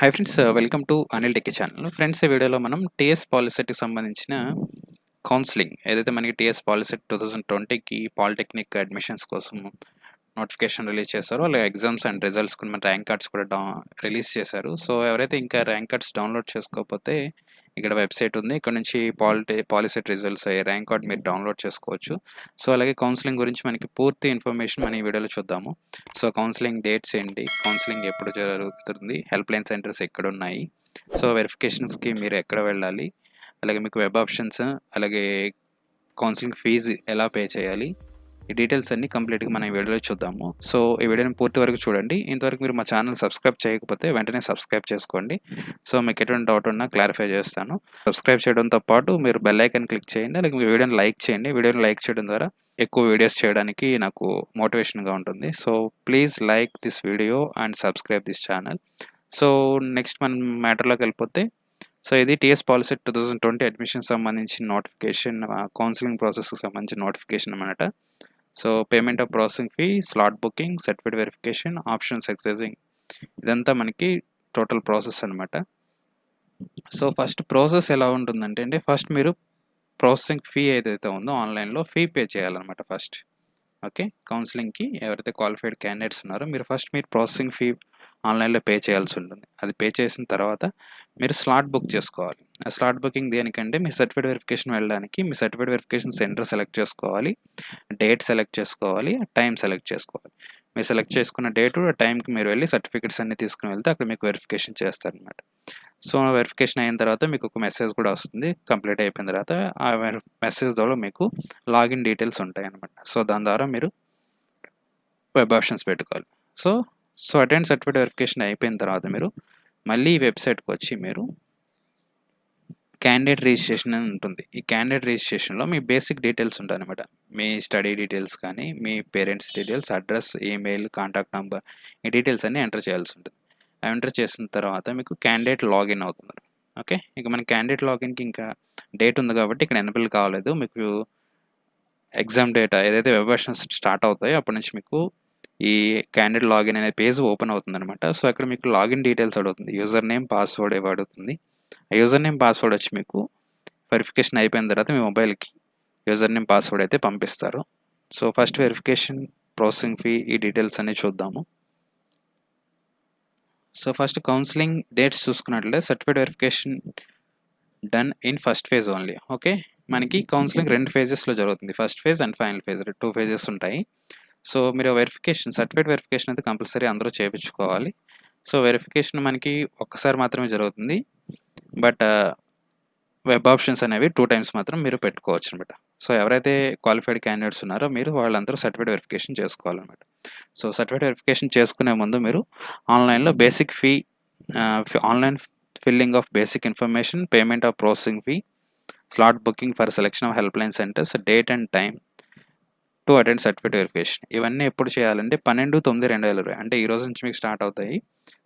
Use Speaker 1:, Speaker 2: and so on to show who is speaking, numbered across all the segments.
Speaker 1: Hi friends, welcome to Anil techie channel. Friends, ఈ వీడియోలో మనం టీఎస్ పాలిసెట్‌కి సంబంధించిన కౌన్సెలింగ్ ఏదైతే మనకి టీఎస్ పాలిసెట్ 2020కి పాలిటెక్నిక్ అడ్మిషన్స్ కోసం నోటిఫికేషన్ రిలీజ్ చేశారో, అలాగే ఎగ్జామ్స్ అండ్ రిజల్ట్స్ కూడా మన ర్యాంక్ కార్డ్స్ కూడా రిలీజ్ చేశారు. సో ఎవరైతే ఇంకా ర్యాంక్ కార్డ్స్ డౌన్లోడ్ చేసుకోకపోతే ఇక్కడ వెబ్సైట్ ఉంది. ఇక్కడ నుంచి పాలిసెట్ రిజల్ట్స్ ర్యాంక్ కార్డ్ మీరు డౌన్లోడ్ చేసుకోవచ్చు. సో అలాగే కౌన్సిలింగ్ గురించి మనకి పూర్తి ఇన్ఫర్మేషన్ మనం ఈ వీడియోలో చూద్దాము. సో కౌన్సిలింగ్ డేట్స్ ఏంటి, కౌన్సిలింగ్ ఎప్పుడు జరుగుతుంది, హెల్ప్ లైన్ సెంటర్స్ ఎక్కడున్నాయి, సో వెరిఫికేషన్స్కి మీరు ఎక్కడ వెళ్ళాలి, అలాగే మీకు వెబ్ ఆప్షన్స్, అలాగే కౌన్సిలింగ్ ఫీజు ఎలా పే చేయాలి, ఈ డీటెయిల్స్ అన్నీ కంప్లీట్గా మనం ఈ వీడియోలో చూద్దాము. సో ఈ వీడియోని పూర్తి వరకు చూడండి. ఇంతవరకు మీరు మా ఛానల్ సబ్స్క్రైబ్ చేయకపోతే వెంటనే సబ్స్క్రైబ్ చేసుకోండి. సో మీకు ఎటువంటి డౌట్ ఉన్నా క్లారిఫై చేస్తాను. సబ్స్క్రైబ్ చేయడంతో పాటు మీరు బెల్ ఐకాన్ క్లిక్ చేయండి, అలాగే మీ వీడియోని లైక్ చేయండి. వీడియోని లైక్ చేయడం ద్వారా ఎక్కువ వీడియోస్ చేయడానికి నాకు మోటివేషన్గా ఉంటుంది. So please like this video and subscribe this channel. So next మనం మ్యాటర్లోకి వెళ్ళిపోతే, సో ఇది టీఎస్ పాలిసెట్ 2020 అడ్మిషన్ సంబంధించిన నోటిఫికేషన్, కౌన్సిలింగ్ ప్రాసెస్కి సంబంధించిన నోటిఫికేషన్ అన్నమాట. So payment of processing fee, slot booking, certificate verification, options excising, ఇదంతా మనకి టోటల్ ప్రాసెస్ అనమాట. So first process ఎలా ఉంటుందంటే ఫస్ట్ మీరు ప్రాసెసింగ్ ఫీ ఏదైతే ఉందో ఆన్లైన్లో ఫీ పే చేయాలన్నమాట ఫస్ట్. ఓకే, కౌన్సిలింగ్కి ఎవరైతే క్వాలిఫైడ్ క్యాండిడేట్స్ ఉన్నారో మీరు ప్రాసెసింగ్ ఫీ ఆన్లైన్లో పే చేయాల్సి ఉంటుంది. అది పే చేసిన తర్వాత మీరు స్లాట్ బుక్ చేసుకోవాలి. ఆ స్లాట్ బుకింగ్ దేనికంటే మీ సర్టిఫికేట్ వెరిఫికేషన్ వెళ్ళడానికి మీ సర్టిఫికేట్ వెరిఫికేషన్ సెంటర్ సెలెక్ట్ చేసుకోవాలి, డేట్ సెలెక్ట్ చేసుకోవాలి, టైం సెలెక్ట్ చేసుకోవాలి. మీరు సెలెక్ట్ చేసుకున్న డేటు టైంకి మీరు వెళ్ళి సర్టిఫికేట్స్ అన్ని తీసుకుని వెళ్తే అక్కడ మీకు వెరిఫికేషన్ చేస్తారనమాట. సో వెరిఫికేషన్ అయిన తర్వాత మీకు ఒక మెసేజ్ కూడా వస్తుంది. కంప్లీట్ అయిపోయిన తర్వాత ఆ మెసేజ్ ద్వారా మీకు లాగిన్ డీటెయిల్స్ ఉంటాయి అన్నమాట. సో దాని ద్వారా మీరు వెబ్ ఆప్షన్స్ పెట్టుకోవాలి. సో అటెండ్ సర్టిఫికేట్ వెరిఫికేషన్ అయిపోయిన తర్వాత మీరు మళ్ళీ ఈ వెబ్సైట్కి వచ్చి మీరు క్యాండిడేట్ రిజిస్ట్రేషన్ అని ఉంటుంది. ఈ క్యాండిడేట్ రిజిస్ట్రేషన్లో మీ బేసిక్ డీటెయిల్స్ ఉంటాయి అనమాట. మీ స్టడీ డీటెయిల్స్ కానీ, మీ parents details, address, email, contact number, ఈ డీటెయిల్స్ అన్నీ ఎంటర్ చేయాల్సి ఉంటుంది. అవి ఎంటర్ చేసిన తర్వాత మీకు క్యాండిడేట్ లాగిన్ అవుతుంది. ఓకే, ఇక మన క్యాండిడేట్ లాగిన్కి ఇంకా డేట్ ఉంది కాబట్టి ఇక్కడ ఎనబుల్ కావలేదు. మీకు ఎగ్జామ్ డేటా ఏదైతే వెబ్ వర్షన్స్ స్టార్ట్ అవుతాయో అప్పటి నుంచి మీకు ఈ క్యాండిడేట్ లాగిన్ అనే పేజ్ ఓపెన్ అవుతుంది అనమాట. సో అక్కడ మీకు లాగిన్ డీటెయిల్స్ అడుగుతుంది, యూజర్ నేమ్, పాస్వర్డ్ ఏవి అడుగుతుంది. ఆ యూజర్ నేమ్, పాస్వర్డ్ వచ్చి మీకు వెరిఫికేషన్ అయిపోయిన తర్వాత మీ మొబైల్కి యూజర్ నేమ్, పాస్వర్డ్ అయితే పంపిస్తారు. So first verification, processing fee, ఈ డీటెయిల్స్ అన్నీ చూద్దాము. సో ఫస్ట్ కౌన్సిలింగ్ డేట్స్ చూసుకున్నట్లయితే certificate verification done in first phase only. Okay, మనకి కౌన్సిలింగ్ 2 ఫేజెస్లో జరుగుతుంది. First phase and final phase, 2 phases ఉంటాయి. సో మీరు సర్టిఫికేట్ వెరిఫికేషన్ అయితే కంపల్సరీ అందరూ చేయించుకోవాలి. సో వెరిఫికేషన్ మనకి ఒక్కసారి మాత్రమే జరుగుతుంది. బట్ వెబ్ ఆప్షన్స్ అనేవి 2 టైమ్స్ మాత్రం మీరు పెట్టుకోవచ్చు అనమాట. సో ఎవరైతే క్వాలిఫైడ్ క్యాండిడేట్స్ ఉన్నారో వాళ్ళందరూ సర్టిఫికేట్ వెరిఫికేషన్ చేసుకోవాలన్నమాట. సో సర్టిఫికేట్ వెరిఫికేషన్ చేసుకునే ముందు మీరు ఆన్లైన్లో basic fee, online filling of basic information, payment of processing fee, slot booking for selection of help line centres, date and time to attend certificate verification, ఇవన్నీ ఎప్పుడు చేయాలంటే 12/9/2020, అంటే ఈ రోజు నుంచి మీకు స్టార్ట్ అవుతాయి.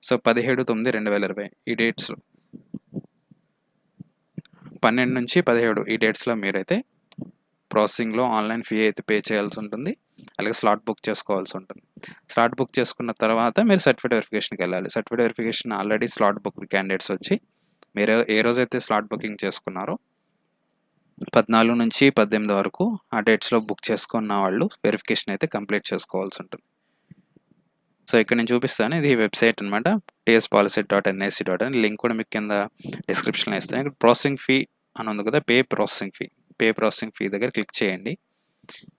Speaker 1: సో 17/9/2020 ఈ డేట్స్లో, 12 నుంచి 17 ఈ డేట్స్లో మీరైతే ప్రాసెసింగ్లో ఆన్లైన్ ఫీ అయితే పే చేయాల్సి ఉంటుంది. అలాగే స్లాట్ బుక్ చేసుకోవాల్సి ఉంటుంది. స్లాట్ బుక్ చేసుకున్న తర్వాత మీరు సర్టిఫికేట్ వెరిఫికేషన్కి వెళ్ళాలి. Certificate verification already slot book candidates వచ్చి మీరు ఏ రోజైతే స్లాట్ బుకింగ్ చేసుకున్నారో 14 నుంచి 18 వరకు ఆ డేట్స్లో బుక్ చేసుకున్న వాళ్ళు వెరిఫికేషన్ అయితే కంప్లీట్ చేసుకోవాల్సి ఉంటుంది. సో ఇక్కడ నేను చూపిస్తాను, ఇది వెబ్సైట్ అనమాట, tspolicy.nic.in. లింక్ కూడా మీకు కింద డిస్క్రిప్షన్లో ఇస్తాను. ఇక్కడ ప్రాసెసింగ్ ఫీ అని ఉంది కదా, పే ప్రాసెసింగ్ ఫీ దగ్గర క్లిక్ చేయండి.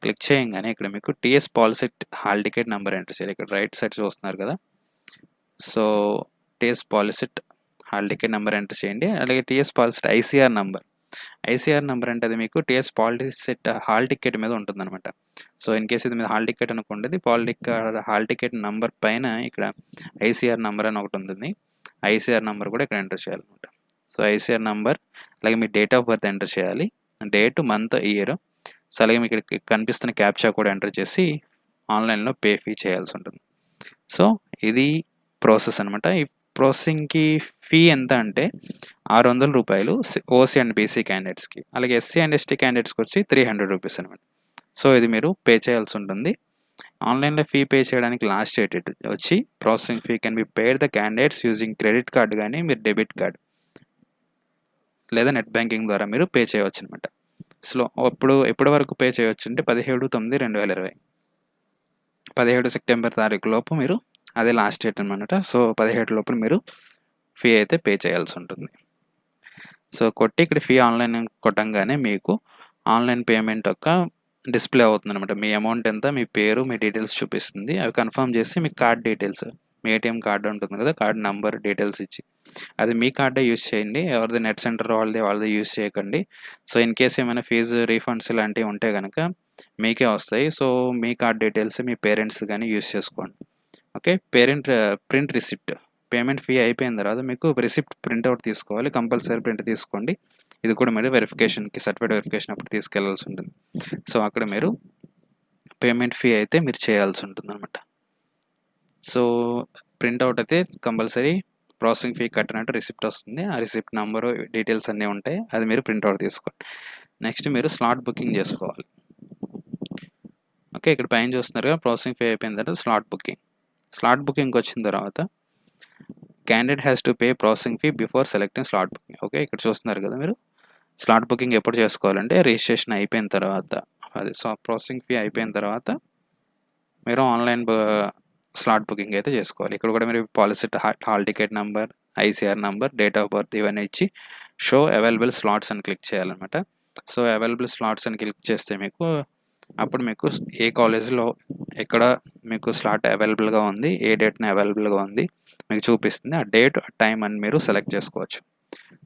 Speaker 1: క్లిక్ చేయగానే ఇక్కడ మీకు TS POLYCET hall ticket number enter చేయాలి. ఇక్కడ రైట్ సైడ్ చూస్తున్నారు కదా, so TS POLYCET hall ticket number enter చేయండి. అలాగే టీఎస్ పాలిసెట్ ఐసీఆర్ నెంబర్ అంటే అది మీకు టీఎస్ పాలిసెట్ హాల్ టికెట్ మీద ఉంటుంది అనమాట. సో ఇన్ కేసు ఇది మీద హాల్ టికెట్ అనుకోండి, హాల్ టికెట్ నెంబర్ పైన ఇక్కడ ఐసీఆర్ నెంబర్ అని ఒకటి ఉంటుంది. ఐసీఆర్ నెంబర్ కూడా ఇక్కడ ఎంటర్ చేయాలన్నమాట. సో ఐసీఆర్ నెంబర్, అలాగే మీ డేట్ ఆఫ్ బర్త్ ఎంటర్ చేయాలి, డేట్, మంత్, ఇయర్. సో అలాగే మీకు ఇక్కడ కనిపిస్తున్న క్యాప్చా కూడా ఎంటర్ చేసి ఆన్లైన్లో పే ఫీ చేయాల్సి ఉంటుంది. సో ఇది ప్రాసెస్ అనమాట. ఈ ప్రాసెసింగ్కి ఫీ ఎంత అంటే 600 రూపాయలు ఓసీ అండ్ బీసీ క్యాండిడేట్స్కి, అలాగే ఎస్సీ అండ్ ఎస్టీ క్యాండిడేట్స్కి వచ్చి 300 రూపీస్ అనమాట. సో ఇది మీరు పే చేయాల్సి ఉంటుంది. ఆన్‌లైన్‌లో ఫీ పే చేయడానికి లాస్ట్ డేట్ వచ్చి processing fee can be paid the candidates using credit card గానీ, మీరు డెబిట్ కార్డ్ లేదా నెట్ బ్యాంకింగ్ ద్వారా మీరు పే చేయవచ్చనమాట. ఎప్పటి వరకు పే చేయొచ్చంటే 17/9/2020 17 సెప్టెంబర్ తారీఖు లోపు మీరు అదే లాస్ట్ డేట్ అనమాట. సో 17 లోపల మీరు ఫీ అయితే పే చేయాల్సి ఉంటుంది. సో కొట్టి ఇక్కడ ఫీ ఆన్లైన్ కొట్టంగానే మీకు ఆన్లైన్ పేమెంట్ యొక్క డిస్ప్లే అవుతుందనమాట. మీ అమౌంట్ ఎంత, మీ పేరు, మీ డీటెయిల్స్ చూపిస్తుంది. అవి కన్ఫర్మ్ చేసి మీ కార్డ్ డీటెయిల్స్, మీ ఏటీఎం కార్డు ఉంటుంది కదా, కార్డ్ నంబర్ డీటెయిల్స్ ఇచ్చి అది మీ కార్డే యూజ్ చేయండి. ఎవరిది నెట్ సెంటర్ వాళ్ళది యూజ్ చేయకండి. సో ఇన్ కేస్ ఏమైనా ఫీజు రీఫండ్స్ ఇలాంటివి ఉంటే కనుక మీకే వస్తాయి. సో మీ కార్డ్ డీటెయిల్స్ మీ పేరెంట్స్ కానీ యూజ్ చేసుకోండి. Okay. Print receipt, payment fee అయిపోయిన తర్వాత మీకు రిసిప్ట్ ప్రింట్అవుట్ తీసుకోవాలి. కంపల్సరీ ప్రింట్ తీసుకోండి. ఇది కూడా మీరు వెరిఫికేషన్కి, సర్టిఫికేట్ వెరిఫికేషన్ అప్పుడు తీసుకెళ్లాల్సి ఉంటుంది. సో అక్కడ మీరు పేమెంట్ ఫీ అయితే మీరు చేయాల్సి ఉంటుంది అనమాట. సో ప్రింట్అవుట్ అయితే కంపల్సరీ ప్రాసెసింగ్ ఫీ కట్టినట్టు రిసిప్ట్ వస్తుంది. ఆ రిసిప్ట్ నెంబరు డీటెయిల్స్ అన్నీ ఉంటాయి. అది మీరు ప్రింట్అవుట్ తీసుకోండి. నెక్స్ట్ మీరు స్లాట్ బుకింగ్ చేసుకోవాలి. ఓకే. ఇక్కడ పైన చూస్తున్నారు కదా, ప్రాసెసింగ్ ఫీ అయిపోయిన తర్వాత స్లాట్ బుకింగ్కి వచ్చిన తర్వాత candidate has to pay processing fee before selecting slot booking. Okay. ఇక్కడ చూస్తున్నారు కదా మీరు, స్లాట్ బుకింగ్ ఎప్పుడు చేసుకోవాలంటే రిజిస్ట్రేషన్ అయిపోయిన తర్వాత, అది ప్రాసెసింగ్ ఫీ అయిపోయిన తర్వాత మీరు ఆన్లైన్ స్లాట్ బుకింగ్ అయితే చేసుకోవాలి. ఇక్కడ కూడా మీరు policy hall ticket number, ICR number, date of birth ఇవన్నీ ఇచ్చి షో అవైలబుల్ స్లాట్స్ అని క్లిక్ చేయాలన్నమాట. సో అవైలబుల్ స్లాట్స్ అని క్లిక్ చేస్తే అప్పుడు మీకు ఏ కాలేజీలో ఎక్కడ మీకు స్లాట్ అవైలబుల్గా ఉంది, ఏ డేట్న అవైలబుల్గా ఉంది మీకు చూపిస్తుంది. ఆ డేట్, టైం అని మీరు సెలెక్ట్ చేసుకోవచ్చు.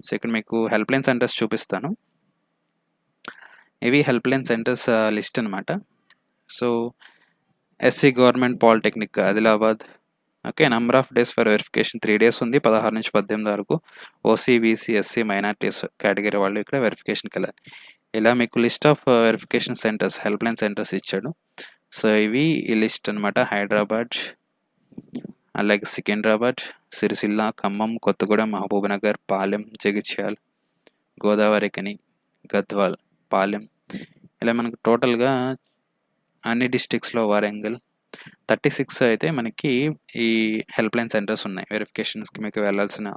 Speaker 1: సో ఇక్కడ మీకు హెల్ప్ లైన్ సెంటర్స్ చూపిస్తాను. ఇవి హెల్ప్ లైన్ సెంటర్స్ లిస్ట్ అనమాట. So SC government polytechnic Adilabad. Okay. Number of days for verification 3 days ఉంది, 16 నుంచి 18 వరకు. OC, BC, SC, minorities category వాళ్ళు ఇక్కడ వెరిఫికేషన్కి వెళ్ళాలి. ఇలా మీకు list of verification centres, help line centres ఇచ్చాడు. సో ఇవి ఈ లిస్ట్ అనమాట. హైదరాబాద్, అలాగే సికింద్రాబాద్, సిరిసిల్ల, ఖమ్మం, కొత్తగూడెం, మహబూబ్నగర్, పాలెం, జగిత్యాల, గోదావరిఖని, గద్వాల్, పాలెం, ఇలా మనకు టోటల్గా అన్ని డిస్ట్రిక్ట్స్లో వరంగల్ 36 అయితే మనకి ఈ హెల్ప్ లైన్ సెంటర్స్ ఉన్నాయి. వెరిఫికేషన్స్కి మీకు వెళ్ళాల్సిన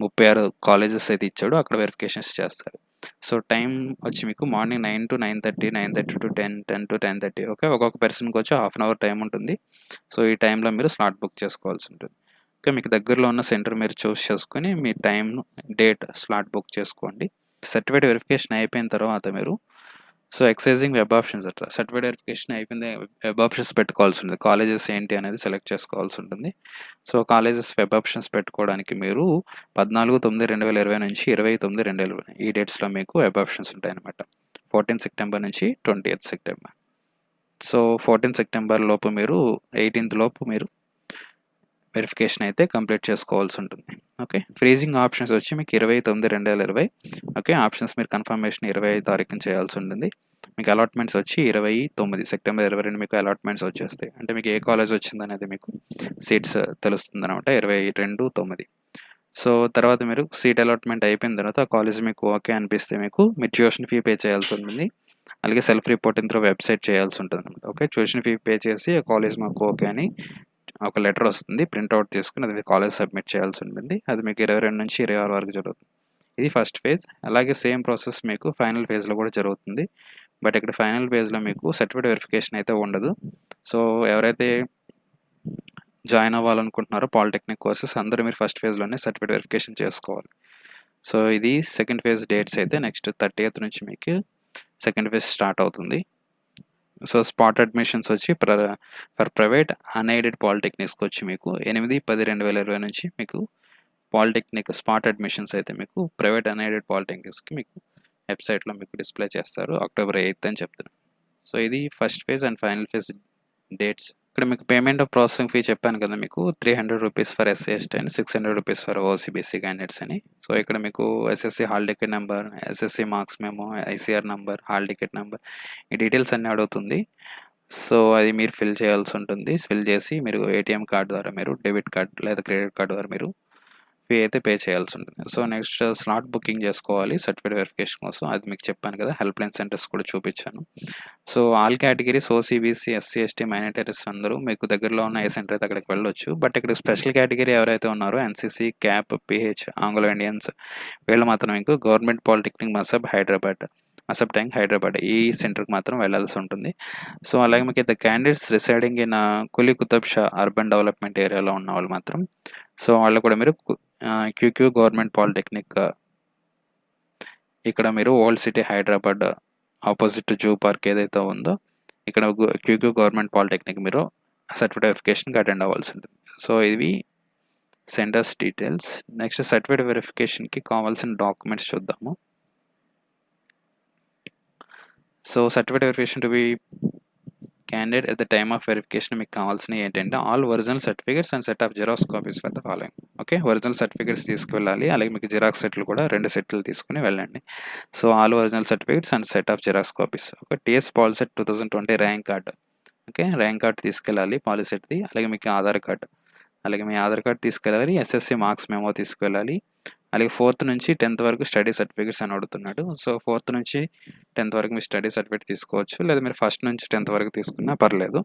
Speaker 1: 36 కాలేజెస్ అయితే ఇచ్చాడు. అక్కడ వెరిఫికేషన్స్ చేస్తారు. సో టైం వచ్చి మీకు morning 9 to 9:30, 9:30 to 10, 10 to 10:30. Okay. ఒక్కొక్క పర్సన్కి వచ్చి 1/2 hour టైం ఉంటుంది. సో ఈ టైంలో మీరు స్లాట్ బుక్ చేసుకోవాల్సి ఉంటుంది. ఓకే. మీకు దగ్గరలో ఉన్న సెంటర్ మీరు చూస్ చేసుకొని మీ టైం, డేట్, స్లాట్ బుక్ చేసుకోండి. సర్టిఫికేట్ వెరిఫికేషన్ అయిపోయిన తర్వాత మీరు సో ఎక్సైజింగ్ వెబ్ ఆప్షన్స్ అట్లా సర్టిఫికేట్ వెరిఫికేషన్ అయిపోయింది, వెబ్ ఆప్షన్స్ పెట్టుకోవాల్సి ఉంటుంది. కాలేజెస్ ఏంటి అనేది సెలెక్ట్ చేసుకోవాల్సి ఉంటుంది. సో కాలేజెస్ వెబ్ ఆప్షన్స్ పెట్టుకోవడానికి మీరు 14/9/2020 నుంచి 29/2020 ఈ డేట్స్లో మీకు వెబ్ ఆప్షన్స్ ఉంటాయన్నమాట. 14 సెప్టెంబర్ నుంచి 20th సెప్టెంబర్. సో 14 సెప్టెంబర్ లోపు మీరు 18th లోపు మీరు వెరిఫికేషన్ అయితే కంప్లీట్ చేసుకోవాల్సి ఉంటుంది. ఓకే. ఫ్రీజింగ్ ఆప్షన్స్ వచ్చి మీకు 29/2020. ఓకే. ఆప్షన్స్ మీరు కన్ఫర్మేషన్ 25 తారీఖున చేయాల్సి ఉంటుంది. మీకు అలాట్మెంట్స్ వచ్చి 29 సెప్టెంబర్ 22 మీకు అలాట్మెంట్స్ వచ్చేస్తాయి. అంటే మీకు ఏ కాలేజ్ వచ్చిందనేది మీకు సీట్స్ తెలుస్తుంది అనమాట 22/9. సో తర్వాత మీరు సీట్ అలాట్మెంట్ అయిపోయిన తర్వాత ఆ కాలేజ్ మీకు ఓకే అనిపిస్తే మీరు ట్యూషన్ ఫీ పే చేయాల్సి ఉంటుంది. అలాగే సెల్ఫ్ రిపోర్టింగ్ త్రూ వెబ్సైట్ చేయాల్సి ఉంటుంది అనమాట. ఓకే. ట్యూషన్ ఫీ పే చేసి ఆ కాలేజ్ మాకు ఓకే అని ఒక లెటర్ వస్తుంది. ప్రింట్అవుట్ తీసుకుని అది కాలేజ్ సబ్మిట్ చేయాల్సి ఉంటుంది. అది మీకు 22 నుంచి 26 వరకు జరుగుతుంది. ఇది ఫస్ట్ ఫేజ్. అలాగే సేమ్ ప్రాసెస్ మీకు ఫైనల్ ఫేజ్లో కూడా జరుగుతుంది. బట్ ఇక్కడ ఫైనల్ ఫేజ్లో మీకు సర్టిఫికేట్ వెరిఫికేషన్ అయితే ఉండదు. సో ఎవరైతే జాయిన్ అవ్వాలనుకుంటున్నారో పాలిటెక్నిక్ కోర్సెస్ అందరూ మీరు ఫస్ట్ ఫేజ్లోనే సర్టిఫికేట్ వెరిఫికేషన్ చేసుకోవాలి. సో ఇది సెకండ్ ఫేజ్ డేట్స్ అయితే నెక్స్ట్ 30th నుంచి మీకు సెకండ్ ఫేజ్ స్టార్ట్ అవుతుంది. సో స్పాట్ అడ్మిషన్స్ వచ్చి ఫర్ ప్రైవేట్ అన్ఎయిడెడ్ పాలిటెక్నిక్స్కి వచ్చి మీకు 8/10/2020 నుంచి మీకు పాలిటెక్నిక్ స్పాట్ అడ్మిషన్స్ అయితే మీకు ప్రైవేట్ అన్ఎయిడెడ్ పాలిటెక్నిక్స్కి మీకు వెబ్సైట్లో మీకు డిస్ప్లే చేస్తారు. October 8th అని చెప్తున్నారు. సో ఇది first phase and final phase dates. ఇక్కడ మీకు పేమెంట్ ఆఫ్ ప్రాసెసింగ్ ఫీ చెప్పాను కదా, మీకు 300 rupees for SC ST and 600 rupees for OCBC candidates అని. సో ఇక్కడ మీకు SSC hall ticket number, SSC marks memo, ICR number, hall ticket number ఈ details అన్నీ అడుగుతుంది. సో అది మీరు ఫిల్ చేయాల్సి ఉంటుంది. ఫిల్ చేసి మీరు ఏటీఎం కార్డ్ ద్వారా మీరు డెబిట్ కార్డ్ లేదా క్రెడిట్ కార్డ్ ద్వారా మీరు ఫీ అయితే పే చేయాల్సి ఉంటుంది. సో నెక్స్ట్ స్లాట్ బుకింగ్ చేసుకోవాలి సర్టిఫికేట్ వెరిఫికేషన్ కోసం. అది మీకు చెప్పాను కదా, హెల్ప్ లైన్ సెంటర్స్ కూడా చూపించాను. So all categories OC, BC, SC, ST, minorities అందరూ మీకు దగ్గరలో ఉన్న ఏ సెంటర్ అయితే అక్కడికి వెళ్ళొచ్చు. బట్ ఇక్కడ స్పెషల్ కేటగిరీ ఎవరైతే ఉన్నారో NCC, CAP, PH, Anglo Indians వీళ్ళు మాత్రం మీకు గవర్నమెంట్ పాలిటెక్నిక్ మసబ్ ట్యాంక్ హైదరాబాద్ ఈ సెంటర్కి మాత్రం వెళ్ళాల్సి ఉంటుంది. సో అలాగే మీకు the candidates residing in Quli Qutub Shah urban development ఏరియాలో ఉన్న వాళ్ళు మాత్రం సో వాళ్ళు కూడా మీరు క్యూక్యూ గవర్నమెంట్ పాలిటెక్నిక్ ఇక్కడ మీరు old city Hyderabad opposite zoo park ఏదైతే ఉందో ఇక్కడ క్యూక్యూ గవర్నమెంట్ పాలిటెక్నిక్ మీరు సర్టిఫికేట్ వెరిఫికేషన్కి అటెండ్ అవ్వాల్సి ఉంటుంది. సో ఇవి సెంటర్స్ డీటెయిల్స్. నెక్స్ట్ సర్టిఫికేట్ వెరిఫికేషన్కి కావాల్సిన డాక్యుమెంట్స్ చూద్దాము. So certificate verification to be candidate at the time of verification మీకు కావాల్సినవి ఏంటంటే all original certificates and set of xerox copies for the following. Okay, original certificates తీసుకువెళ్ళాలి, అలాగే మీకు జిరాక్స్ సెట్లు కూడా 2 సెట్లు తీసుకుని వెళ్ళండి. So all original certificates and set of xerox copies. Okay, TS POLYCET 2020 rank card. Okay, rank card తీసుకెళ్ళాలి పాలిసెట్ది, అలాగే మీకు ఆధార్ కార్డ్, అలాగే మీ ఆధార్ కార్డ్ తీసుకెళ్ళాలి, ఎస్ఎస్సి మార్క్స్ మెమో తీసుకెళ్ళాలి, అలాగే 4th నుంచి 10th వరకు స్టడీ సర్టిఫికేట్స్ అని అడుగుతున్నాడు. సో 4th నుంచి 10th వరకు మీ స్టడీ సర్టిఫికేట్ తీసుకోవచ్చు, లేదా మీరు 1st నుంచి 10th వరకు తీసుకున్నా పర్లేదు.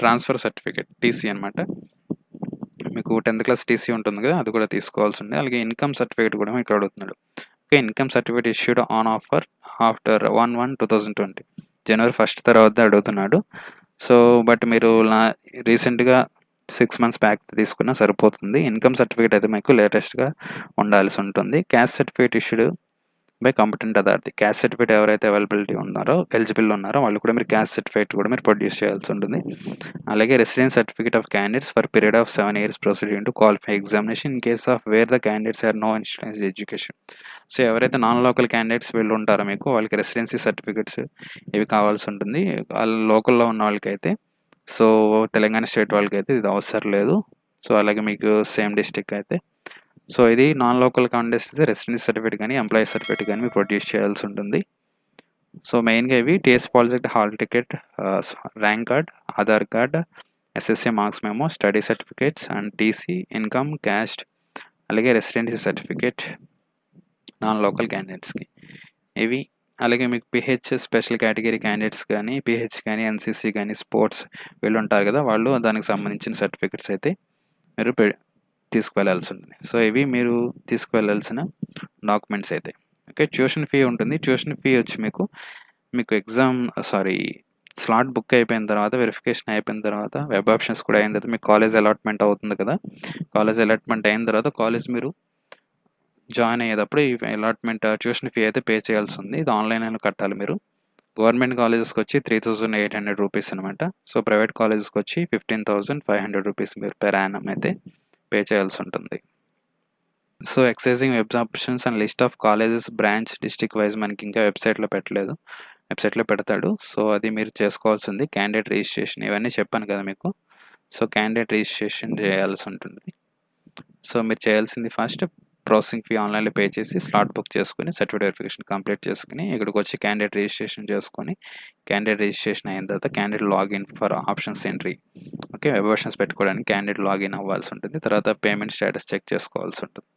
Speaker 1: ట్రాన్స్ఫర్ సర్టిఫికేట్ టీసీ అనమాట, మీకు 10th క్లాస్ టీసీ ఉంటుంది కదా, అది కూడా తీసుకోవాల్సి ఉంది. అలాగే ఇన్కమ్ సర్టిఫికేట్ కూడా మీకు అడుగుతున్నాడు. Okay, income certificate issued on offer after 1/1/2020 January 1st తర్వాత అడుగుతున్నాడు. సో బట్ మీరు రీసెంట్గా 6 months బ్యాక్ తీసుకున్నా సరిపోతుంది. ఇన్కమ్ సర్టిఫికేట్ అయితే మీకు లేటెస్ట్గా ఉండాల్సి ఉంటుంది. Caste certificate issued by competent authority. Caste certificate ఎవరైతే ఎలిజిబుల్ ఉన్నారో వాళ్ళు కూడా మీరు క్యాస్ట్ సర్టిఫికేట్ కూడా మీరు ప్రొడ్యూస్ చేయాల్సి ఉంటుంది. అలాగే residence certificate of candidates for period of 7 years proceeding to qualify examination in case of where the candidates are no instance education. So ఎవరైతే నాన్ లోకల్ క్యాండిడేట్స్ వీళ్ళు ఉంటారో మీకు వాళ్ళకి రెసిడెన్సీ సర్టిఫికేట్స్ ఇవి కావాల్సి ఉంటుంది. వాళ్ళు లోకల్లో ఉన్న వాళ్ళకైతే, సో తెలంగాణ స్టేట్ వాళ్ళకైతే ఇది అవసరం లేదు. సో అలాగే మీకు సేమ్ డిస్ట్రిక్ట్ అయితే, సో ఇది నాన్ లోకల్ క్యాండిడేట్స్ అయితే రెసిడెన్సీ సర్టిఫికేట్ కానీ ఎంప్లాయీ సర్టిఫికేట్ కానీ మీకు ప్రొడ్యూస్ చేయాల్సి ఉంటుంది. సో మెయిన్గా ఇవి TS POLYCET hall ticket, rank card, Aadhaar card, SSC marks memo, study certificates and TC, income, caste, అలాగే రెసిడెన్సీ సర్టిఫికేట్ నాన్ లోకల్ క్యాండిడేట్స్కి ఇవి. అలాగే మీకు పిహెచ్ స్పెషల్ కేటగిరీ క్యాండిడేట్స్ కానీ, పిహెచ్ కానీ, ఎన్సీసీ కానీ, స్పోర్ట్స్ వీళ్ళు ఉంటారు కదా, వాళ్ళు దానికి సంబంధించిన సర్టిఫికేట్స్ అయితే మీరు తీసుకువెళ్ళాల్సి ఉంటుంది. సో ఇవి మీరు తీసుకువెళ్ళాల్సిన డాక్యుమెంట్స్ అయితే. ఓకే, ట్యూషన్ ఫీ ఉంటుంది. ట్యూషన్ ఫీ వచ్చి మీకు స్లాట్ బుక్ అయిపోయిన తర్వాత, వెరిఫికేషన్ అయిపోయిన తర్వాత, వెబ్ ఆప్షన్స్ కూడా అయిన తర్వాత మీకు కాలేజ్ అలాట్మెంట్ అవుతుంది కదా, కాలేజ్ అలాట్మెంట్ అయిన తర్వాత కాలేజ్ మీరు జాయిన్ అయ్యేటప్పుడు ఈ అలాట్మెంట్ ట్యూషన్ ఫీ అయితే పే చేయాల్సి ఉంది. ఇది ఆన్లైన్ అయినా కట్టాలి మీరు. గవర్నమెంట్ కాలేజెస్కి వచ్చి 3,800 రూపీస్ అనమాట. సో ప్రైవేట్ కాలేజెస్కి వచ్చి 15,500 రూపీస్ మీరు పెర్ యానం అయితే పే చేయాల్సి ఉంటుంది. So exercising web options and list of colleges branch district wise మనకి ఇంకా వెబ్సైట్లో పెట్టలేదు, వెబ్సైట్లో పెడతాడు. సో అది మీరు చేసుకోవాల్సింది. క్యాండిడేట్ రిజిస్ట్రేషన్ ఇవన్నీ చెప్పాను కదా మీకు. సో క్యాండిడేట్ రిజిస్ట్రేషన్ చేయాల్సి ఉంటుంది. సో మీరు చేయాల్సింది ఫస్ట్ ప్రాసెసింగ్ ఫీ ఆన్లైన్లో పే చేసి స్లాట్ బుక్ చేసుకుని సర్టిఫికేట్ వెరిఫికేషన్ కంప్లీట్ చేసుకుని ఇక్కడికి వచ్చి క్యాండిడేట్ రిజిస్ట్రేషన్ చేసుకొని, క్యాండిడేట్ రిజిస్ట్రేషన్ అయిన తర్వాత candidate login for options entry. Okay, web options పెట్టుకోవడానికి క్యాండిడేట్ లాగిన్ అవ్వాల్సి ఉంటుంది. తర్వాత పేమెంట్ స్టేటస్ చెక్ చేసుకోవాల్సి ఉంటుంది.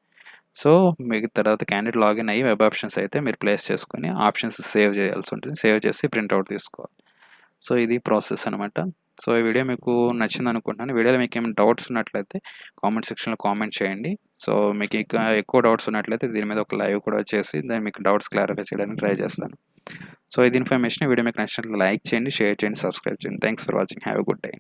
Speaker 1: సో మీకు తర్వాత క్యాండిడేట్ లాగిన్ అయ్యి వెబ్ ఆప్షన్స్ అయితే మీరు ప్లేస్ చేసుకొని ఆప్షన్స్ సేవ్ చేయాల్సి ఉంటుంది. సేవ్ చేసి ప్రింట్అవుట్ తీసుకోవాలి. సో ఇది ప్రాసెస్ అనమాట. సో ఈ వీడియో మీకు నచ్చింది అనుకుంటున్నాను. వీడియోలో మీకు ఏమైనా డౌట్స్ ఉన్నట్లయితే కామెంట్ సెక్షన్లో కామెంట్ చేయండి. సో మీకు ఇంకా ఎక్కువ డౌట్స్ ఉన్నట్లయితే దీని మీద ఒక లైవ్ కూడా చేసి దాన్ని మీకు డౌట్స్ క్లారిఫై చేయడానికి ట్రై చేస్తాను. సో ఇది ఇన్ఫర్మేషన్. వీడియో మీకు నచ్చినట్లయితే లైక్ చేయండి, షేర్ చేయండి, సబ్స్క్రైబ్ చేయండి. Thanks for watching. Have a good day.